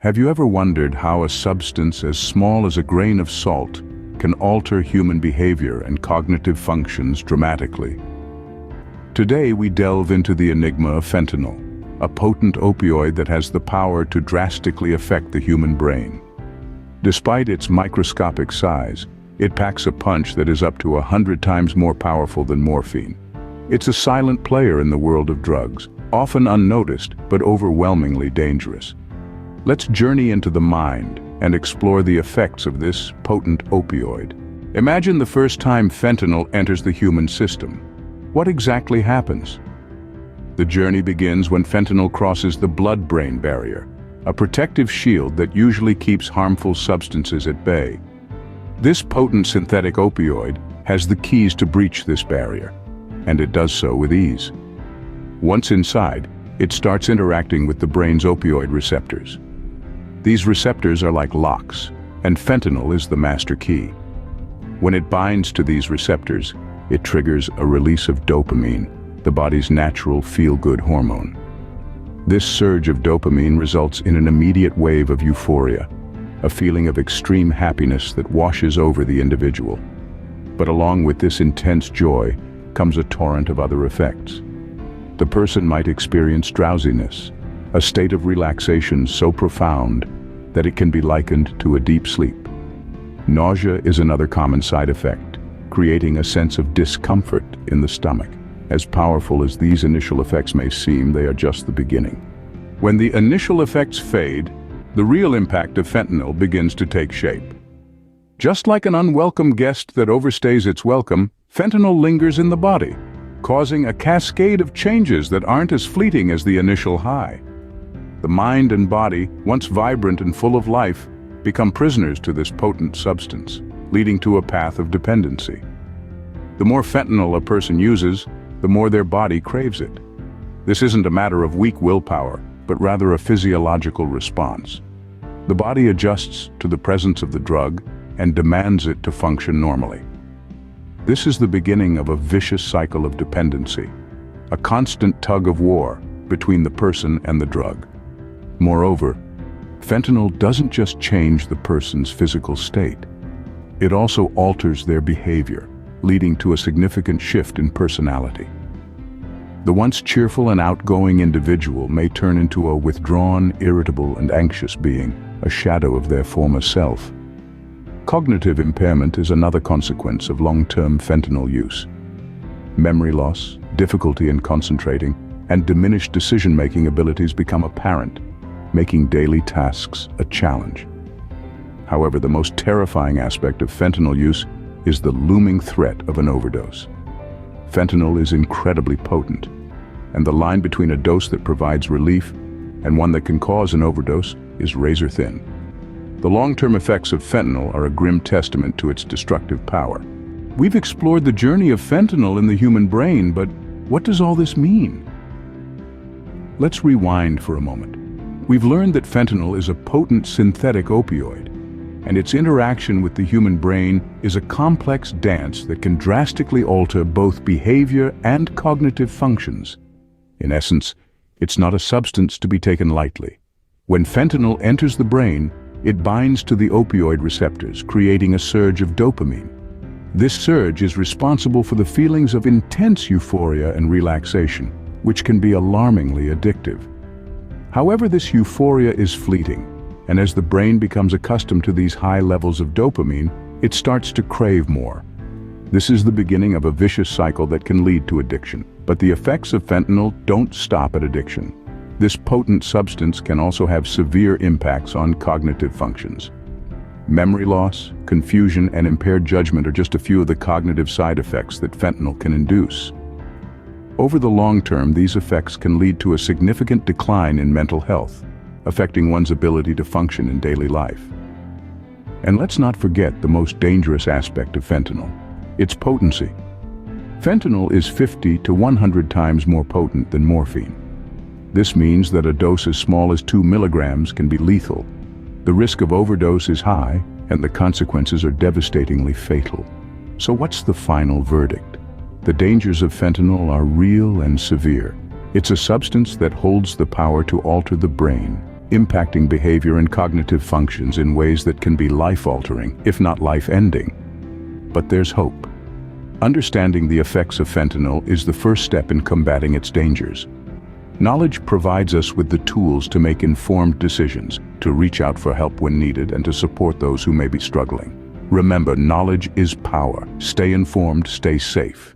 Have you ever wondered how a substance as small as a grain of salt can alter human behavior and cognitive functions dramatically? Today we delve into the enigma of fentanyl, a potent opioid that has the power to drastically affect the human brain. Despite its microscopic size, it packs a punch that is up to 100 times more powerful than morphine. It's a silent player in the world of drugs, often unnoticed but overwhelmingly dangerous. Let's journey into the mind and explore the effects of this potent opioid. Imagine the first time fentanyl enters the human system. What exactly happens? The journey begins when fentanyl crosses the blood-brain barrier, a protective shield that usually keeps harmful substances at bay. This potent synthetic opioid has the keys to breach this barrier, and it does so with ease. Once inside, it starts interacting with the brain's opioid receptors. These receptors are like locks, and fentanyl is the master key. When it binds to these receptors, it triggers a release of dopamine, the body's natural feel-good hormone. This surge of dopamine results in an immediate wave of euphoria, a feeling of extreme happiness that washes over the individual. But along with this intense joy comes a torrent of other effects. The person might experience drowsiness, a state of relaxation so profound that it can be likened to a deep sleep. Nausea is another common side effect, creating a sense of discomfort in the stomach. As powerful as these initial effects may seem, they are just the beginning. When the initial effects fade, the real impact of fentanyl begins to take shape. Just like an unwelcome guest that overstays its welcome, fentanyl lingers in the body, causing a cascade of changes that aren't as fleeting as the initial high. The mind and body, once vibrant and full of life, become prisoners to this potent substance, leading to a path of dependency. The more fentanyl a person uses, the more their body craves it. This isn't a matter of weak willpower, but rather a physiological response. The body adjusts to the presence of the drug and demands it to function normally. This is the beginning of a vicious cycle of dependency, a constant tug of war between the person and the drug. Moreover, fentanyl doesn't just change the person's physical state. It also alters their behavior, leading to a significant shift in personality. The once cheerful and outgoing individual may turn into a withdrawn, irritable, and anxious being, a shadow of their former self. Cognitive impairment is another consequence of long-term fentanyl use. Memory loss, difficulty in concentrating, and diminished decision-making abilities become apparent, making daily tasks a challenge. However, the most terrifying aspect of fentanyl use is the looming threat of an overdose. Fentanyl is incredibly potent, and the line between a dose that provides relief and one that can cause an overdose is razor thin. The long-term effects of fentanyl are a grim testament to its destructive power. We've explored the journey of fentanyl in the human brain, but what does all this mean? Let's rewind for a moment. We've learned that fentanyl is a potent synthetic opioid, and its interaction with the human brain is a complex dance that can drastically alter both behavior and cognitive functions. In essence, it's not a substance to be taken lightly. When fentanyl enters the brain, it binds to the opioid receptors, creating a surge of dopamine. This surge is responsible for the feelings of intense euphoria and relaxation, which can be alarmingly addictive. However, this euphoria is fleeting, and as the brain becomes accustomed to these high levels of dopamine, it starts to crave more. This is the beginning of a vicious cycle that can lead to addiction. But the effects of fentanyl don't stop at addiction. This potent substance can also have severe impacts on cognitive functions. Memory loss, confusion, and impaired judgment are just a few of the cognitive side effects that fentanyl can induce. Over the long term, these effects can lead to a significant decline in mental health, affecting one's ability to function in daily life. And let's not forget the most dangerous aspect of fentanyl, its potency. Fentanyl is 50 to 100 times more potent than morphine. This means that a dose as small as 2 milligrams can be lethal. The risk of overdose is high, and the consequences are devastatingly fatal. So what's the final verdict? The dangers of fentanyl are real and severe. It's a substance that holds the power to alter the brain, impacting behavior and cognitive functions in ways that can be life-altering, if not life-ending. But there's hope. Understanding the effects of fentanyl is the first step in combating its dangers. Knowledge provides us with the tools to make informed decisions, to reach out for help when needed, and to support those who may be struggling. Remember, knowledge is power. Stay informed, stay safe.